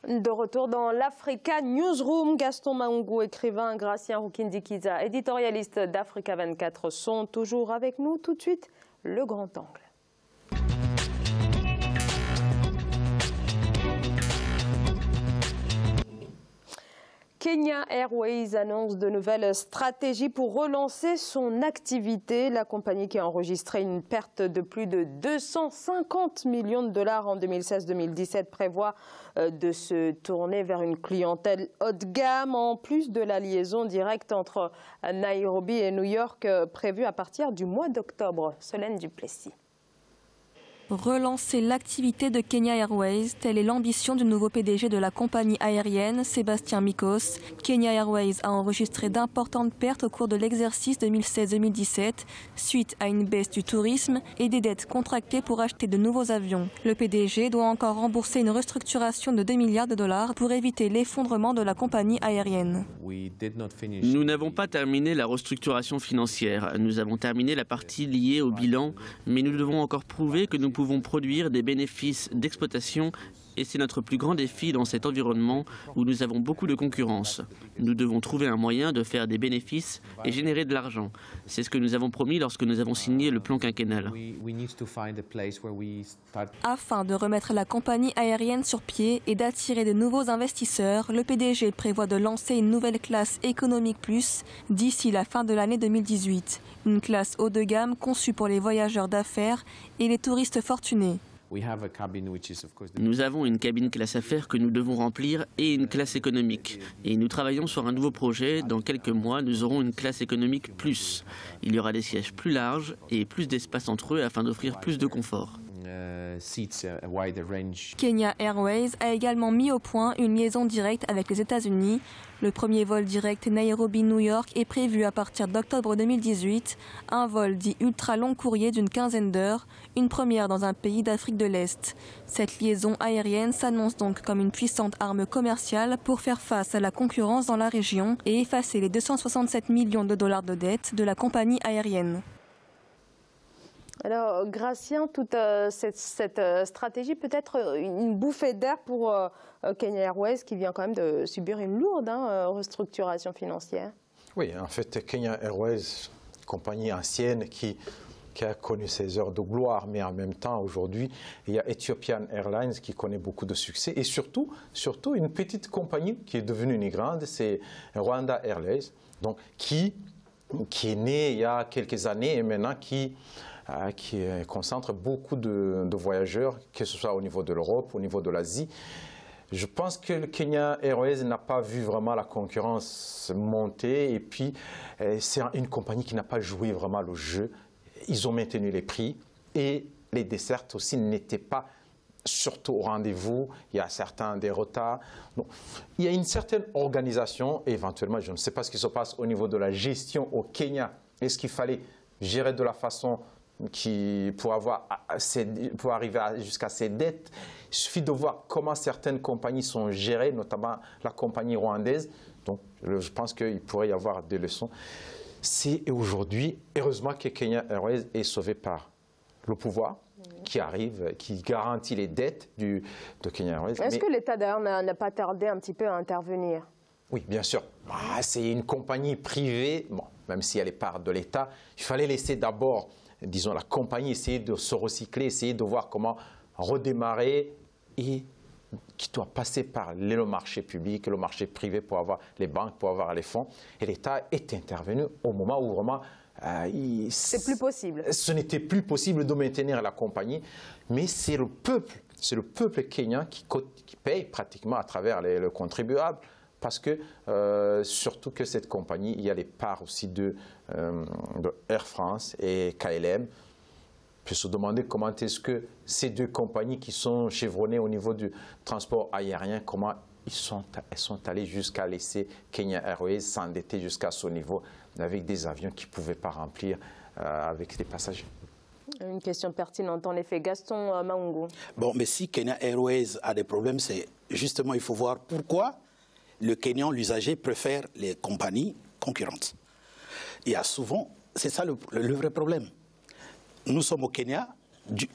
De retour dans l'Africa Newsroom, Gaston Maungu, écrivain, Gracien Rukindikiza, éditorialiste d'Africa 24 sont toujours avec nous. Tout de suite, le grand angle. Kenya Airways annonce de nouvelles stratégies pour relancer son activité. La compagnie qui a enregistré une perte de plus de 250 millions de dollars en 2016-2017 prévoit de se tourner vers une clientèle haut de gamme, en plus de la liaison directe entre Nairobi et New York prévue à partir du mois d'octobre. Solène Duplessis. Relancer l'activité de Kenya Airways, telle est l'ambition du nouveau PDG de la compagnie aérienne, Sébastien Mikos. Kenya Airways a enregistré d'importantes pertes au cours de l'exercice 2016-2017, suite à une baisse du tourisme et des dettes contractées pour acheter de nouveaux avions. Le PDG doit encore rembourser une restructuration de 2 milliards de dollars pour éviter l'effondrement de la compagnie aérienne. Nous n'avons pas terminé la restructuration financière. Nous avons terminé la partie liée au bilan, mais nous devons encore prouver que nous pouvons produire des bénéfices d'exploitation et c'est notre plus grand défi dans cet environnement où nous avons beaucoup de concurrence. Nous devons trouver un moyen de faire des bénéfices et générer de l'argent. C'est ce que nous avons promis lorsque nous avons signé le plan quinquennal. Afin de remettre la compagnie aérienne sur pied et d'attirer de nouveaux investisseurs, le PDG prévoit de lancer une nouvelle classe économique plus d'ici la fin de l'année 2018. Une classe haut de gamme conçue pour les voyageurs d'affaires et les touristes fortunés. Nous avons une cabine classe affaires que nous devons remplir et une classe économique. Et nous travaillons sur un nouveau projet. Dans quelques mois, nous aurons une classe économique plus. Il y aura des sièges plus larges et plus d'espace entre eux afin d'offrir plus de confort. Kenya Airways a également mis au point une liaison directe avec les États-Unis. Le premier vol direct Nairobi-New York est prévu à partir d'octobre 2018. Un vol dit ultra long courrier d'une quinzaine d'heures, une première dans un pays d'Afrique de l'Est. Cette liaison aérienne s'annonce donc comme une puissante arme commerciale pour faire face à la concurrence dans la région et effacer les 267 millions de dollars de dettes de la compagnie aérienne. Alors, Gracien, toute cette stratégie peut être une bouffée d'air pour Kenya Airways qui vient quand même de subir une lourde restructuration financière. Oui, en fait, Kenya Airways, compagnie ancienne qui a connu ses heures de gloire, mais en même temps, aujourd'hui, il y a Ethiopian Airlines qui connaît beaucoup de succès et surtout une petite compagnie qui est devenue une grande, c'est Rwanda Airlines, donc qui est née il y a quelques années et maintenant qui concentre beaucoup de voyageurs, que ce soit au niveau de l'Europe, au niveau de l'Asie. Je pense que le Kenya Airways n'a pas vu vraiment la concurrence monter et puis c'est une compagnie qui n'a pas joué vraiment le jeu. Ils ont maintenu les prix et les dessertes aussi n'étaient pas surtout au rendez-vous. Il y a certains des retards. Donc, il y a une certaine organisation, éventuellement, je ne sais pas ce qui se passe au niveau de la gestion au Kenya. Est-ce qu'il fallait gérer de la façon pour arriver jusqu'à ces dettes? Il suffit de voir comment certaines compagnies sont gérées, notamment la compagnie rwandaise. Donc, je pense qu'il pourrait y avoir des leçons. C'est aujourd'hui, heureusement que Kenya Airways est sauvé par le pouvoir qui arrive, qui garantit les dettes de Kenya Airways. Est-ce que l'État d'ailleurs n'a pas tardé un petit peu à intervenir? Oui, bien sûr. C'est une compagnie privée, bon, même si elle est part de l'État. Il fallait laisser d'abord, disons, la compagnie essayer de se recycler, essayer de voir comment redémarrer et qui doit passer par le marché public, le marché privé pour avoir les banques, pour avoir les fonds. Et l'État est intervenu au moment où vraiment c'est plus possible. Ce n'était plus possible de maintenir la compagnie, mais c'est le peuple kenyan qui paye pratiquement à travers le contribuable. Parce que, surtout que cette compagnie, il y a les parts aussi de Air France et KLM. On peut se demander comment est-ce que ces deux compagnies qui sont chevronnées au niveau du transport aérien, comment elles sont allées jusqu'à laisser Kenya Airways s'endetter jusqu'à ce niveau avec des avions qui ne pouvaient pas remplir avec des passagers. Une question pertinente, en effet. Gaston Maungu. Bon, mais si Kenya Airways a des problèmes, c'est justement, il faut voir pourquoi le Kenyan, l'usager, préfère les compagnies concurrentes. Il y a souvent, c'est ça le vrai problème. Nous sommes au Kenya,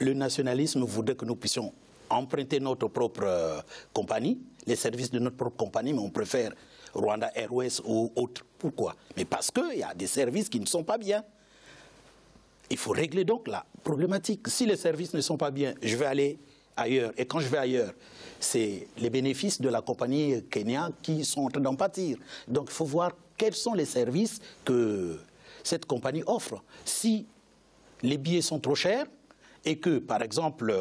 le nationalisme voudrait que nous puissions emprunter notre propre compagnie, les services de notre propre compagnie, mais on préfère Rwanda Airways ou autre. Pourquoi? Mais parce qu'il y a des services qui ne sont pas bien. Il faut régler donc la problématique. Si les services ne sont pas bien, je vais aller ailleurs. Et quand je vais ailleurs, c'est les bénéfices de la compagnie Kenya qui sont en train d'en pâtir. Donc il faut voir quels sont les services que cette compagnie offre. Si les billets sont trop chers et que, par exemple,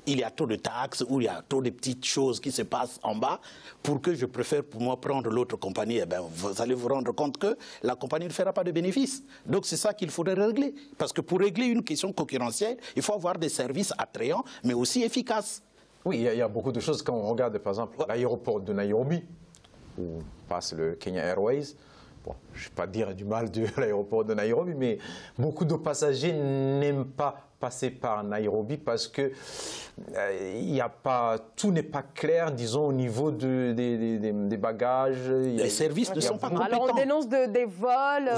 il y a trop de taxes ou il y a trop de petites choses qui se passent en bas, pour que je préfère pour moi prendre l'autre compagnie, eh bien, vous allez vous rendre compte que la compagnie ne fera pas de bénéfices. Donc c'est ça qu'il faudrait régler. Parce que pour régler une question concurrentielle, il faut avoir des services attrayants, mais aussi efficaces. Oui, il y a beaucoup de choses. Quand on regarde, par exemple, l'aéroport de Nairobi, où passe le Kenya Airways, bon, je ne vais pas dire du mal de l'aéroport de Nairobi, mais beaucoup de passagers n'aiment pas passer par Nairobi parce que tout n'est pas clair, disons, au niveau des bagages. Les services ne sont pas compétents. Alors on dénonce des vols.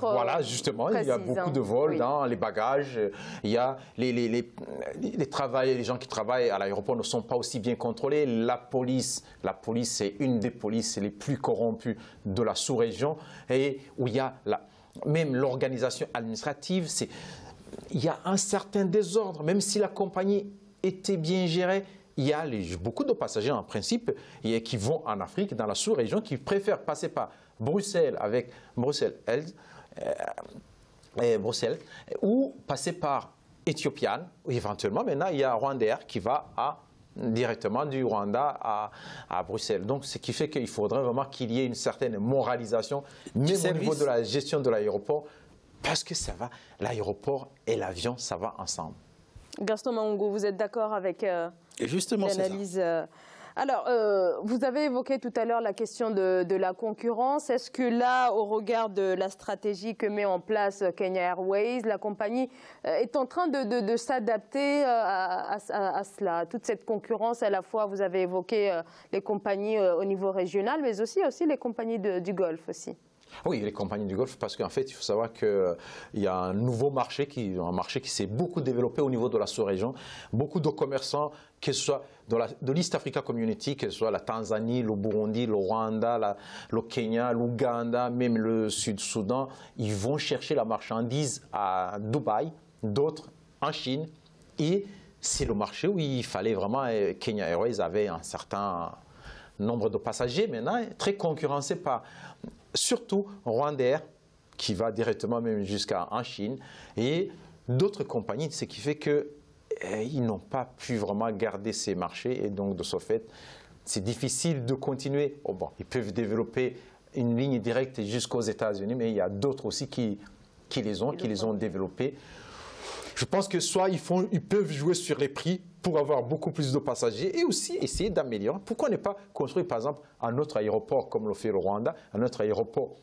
Voilà, justement, il y a beaucoup de vols dans les bagages. Il y a les gens qui travaillent à l'aéroport ne sont pas aussi bien contrôlés. La police, c'est une des polices les plus corrompues de la sous-région et où il y a même l'organisation administrative, il y a un certain désordre. Même si la compagnie était bien gérée, il y a beaucoup de passagers en principe qui vont en Afrique, dans la sous-région, qui préfèrent passer par Bruxelles avec Bruxelles ou passer par Ethiopian. Éventuellement, maintenant, il y a Rwandair qui va directement du Rwanda à Bruxelles. Donc, ce qui fait qu'il faudrait vraiment qu'il y ait une certaine moralisation, même au niveau de la gestion de l'aéroport, parce que ça va, l'aéroport et l'avion, ça va ensemble. Gaston Maungo, vous êtes d'accord avec l'analyse Alors, vous avez évoqué tout à l'heure la question de la concurrence. Est-ce que là, au regard de la stratégie que met en place Kenya Airways, la compagnie est en train de s'adapter à cela, à toute cette concurrence? À la fois, vous avez évoqué les compagnies au niveau régional, mais aussi les compagnies du Golfe aussi. Oui, les compagnies du Golfe, parce qu'en fait, il faut savoir qu'il y a un nouveau marché, un marché qui s'est beaucoup développé au niveau de la sous-région. Beaucoup de commerçants, que ce soit de l'East Africa Community, que ce soit la Tanzanie, le Burundi, le Rwanda, le Kenya, l'Ouganda, même le Sud-Soudan, ils vont chercher la marchandise à Dubaï, d'autres en Chine. Et c'est le marché où il fallait vraiment, Kenya Airways avait un certain nombre de passagers, maintenant très concurrencé par surtout Rwandair, qui va directement même jusqu'en Chine, et d'autres compagnies, ce qui fait qu'ils n'ont pas pu vraiment garder ces marchés, et donc de ce fait, c'est difficile de continuer. Oh bon, ils peuvent développer une ligne directe jusqu'aux États-Unis, mais il y a d'autres aussi qui les ont développés. Je pense que soit ils peuvent jouer sur les prix pour avoir beaucoup plus de passagers et aussi essayer d'améliorer. Pourquoi ne pas construire, par exemple, un autre aéroport comme le fait le Rwanda, un autre aéroport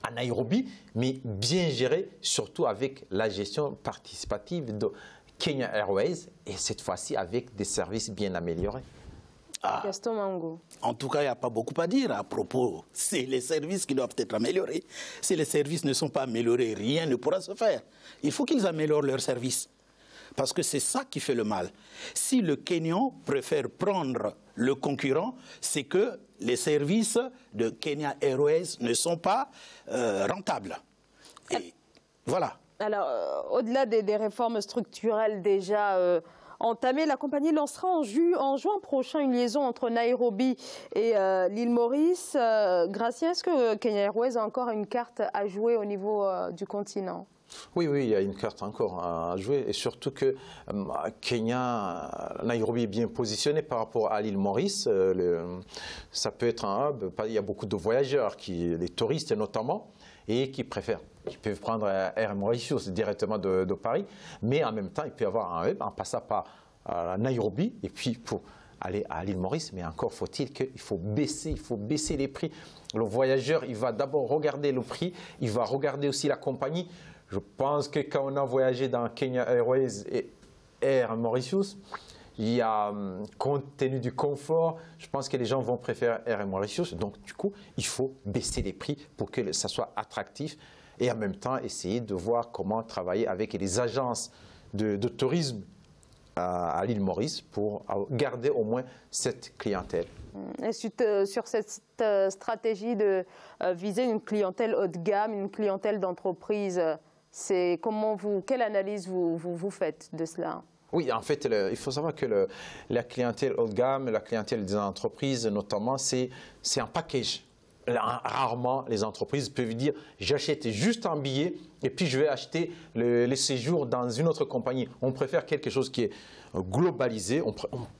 à Nairobi, mais bien géré, surtout avec la gestion participative de Kenya Airways et cette fois-ci avec des services bien améliorés. Gaston Maungo. En tout cas, il n'y a pas beaucoup à dire à propos. C'est les services qui doivent être améliorés. Si les services ne sont pas améliorés, rien ne pourra se faire. Il faut qu'ils améliorent leurs services. Parce que c'est ça qui fait le mal. Si le Kenyan préfère prendre le concurrent, c'est que les services de Kenya Airways ne sont pas rentables. Et voilà. Alors, au-delà des réformes structurelles déjà entamée, la compagnie lancera en juin prochain une liaison entre Nairobi et l'île Maurice. Gratien, est-ce que Kenya Airways a encore une carte à jouer au niveau du continent? Oui, il y a une carte encore à jouer et surtout que Nairobi est bien positionné par rapport à l'île Maurice. Ça peut être un hub, il y a beaucoup de voyageurs, des touristes notamment, et qui peuvent prendre Air Mauritius directement de Paris, mais en même temps, il peut y avoir un hub en passant par Nairobi et puis pour aller à l'île Maurice, mais encore faut-il qu'il faut baisser les prix. Le voyageur, il va d'abord regarder le prix, il va regarder aussi la compagnie. Je pense que quand on a voyagé dans Kenya Airways et Air Mauritius, il y a, compte tenu du confort, je pense que les gens vont préférer Air Mauritius. Donc, du coup, il faut baisser les prix pour que ça soit attractif et en même temps essayer de voir comment travailler avec les agences de tourisme à l'île Maurice pour garder au moins cette clientèle. Et sur cette stratégie de viser une clientèle haut de gamme, une clientèle d'entreprise, quelle analyse vous faites de cela? Oui, en fait, il faut savoir que la clientèle haut de gamme, la clientèle des entreprises notamment, c'est un package. Rarement, les entreprises peuvent dire « j'achète juste un billet et puis je vais acheter le séjour dans une autre compagnie ». On préfère quelque chose qui est globalisé, on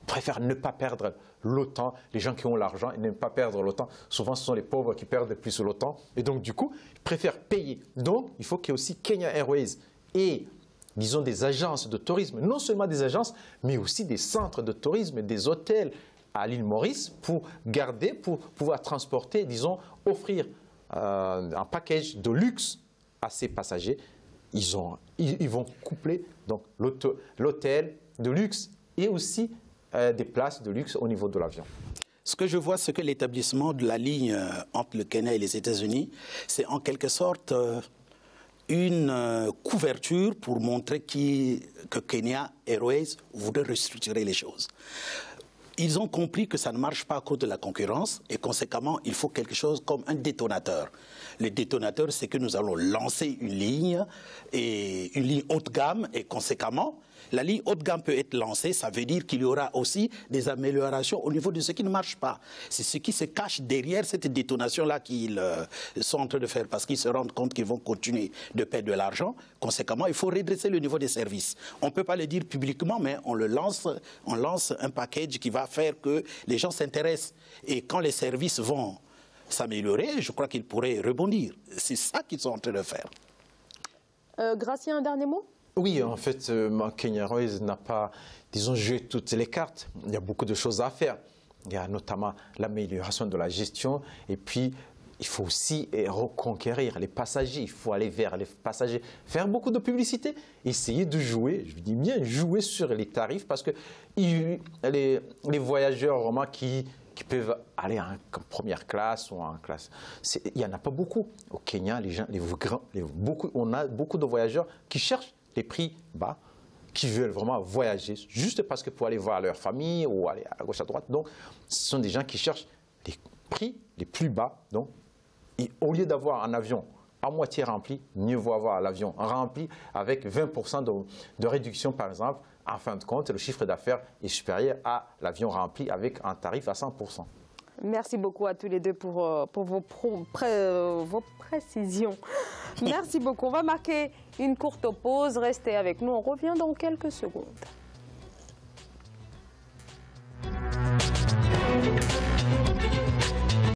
préfère ne pas perdre le temps. Les gens qui ont l'argent, ils n'aiment pas perdre le temps. Souvent, ce sont les pauvres qui perdent le plus le temps. Et donc, du coup, ils préfèrent payer. Donc, il faut qu'il y ait aussi Kenya Airways et, disons, des agences de tourisme. Non seulement des agences, mais aussi des centres de tourisme, des hôtels à l'île Maurice pour garder, pour pouvoir transporter, disons, offrir un package de luxe à ces passagers. Ils vont coupler donc l'hôtel de luxe et aussi des places de luxe au niveau de l'avion. Ce que je vois, c'est que l'établissement de la ligne entre le Kenya et les États-Unis, c'est en quelque sorte une couverture pour montrer que Kenya Airways voudrait restructurer les choses. Ils ont compris que ça ne marche pas à cause de la concurrence et conséquemment, il faut quelque chose comme un détonateur. Le détonateur, c'est que nous allons lancer une ligne haut de gamme et conséquemment, la ligne haut de gamme peut être lancée, ça veut dire qu'il y aura aussi des améliorations au niveau de ce qui ne marche pas. C'est ce qui se cache derrière cette détonation-là qu'ils sont en train de faire parce qu'ils se rendent compte qu'ils vont continuer de perdre de l'argent. Conséquemment, il faut redresser le niveau des services. On ne peut pas le dire publiquement, mais on lance un package qui va faire que les gens s'intéressent. Et quand les services vont s'améliorer, je crois qu'ils pourraient rebondir. C'est ça qu'ils sont en train de faire. Gratien, un dernier mot? Oui, en fait, Kenya Airways n'a pas, disons, joué toutes les cartes. Il y a beaucoup de choses à faire. Il y a notamment l'amélioration de la gestion et puis il faut aussi reconquérir les passagers. Il faut aller vers les passagers, faire beaucoup de publicité, essayer de jouer, je dis bien jouer sur les tarifs parce que les voyageurs vraiment qui peuvent aller en première classe ou en classe. Il n'y en a pas beaucoup. Au Kenya, on a beaucoup de voyageurs qui cherchent les prix bas, qui veulent vraiment voyager, juste parce que pour aller voir leur famille ou aller à gauche, à droite. Donc, ce sont des gens qui cherchent les prix les plus bas. Donc, au lieu d'avoir un avion à moitié rempli, mieux vaut avoir l'avion rempli avec 20% de réduction, par exemple. En fin de compte, le chiffre d'affaires est supérieur à l'avion rempli avec un tarif à 100%. Merci beaucoup à tous les deux pour vos précisions. Merci beaucoup. On va marquer une courte pause. Restez avec nous. On revient dans quelques secondes.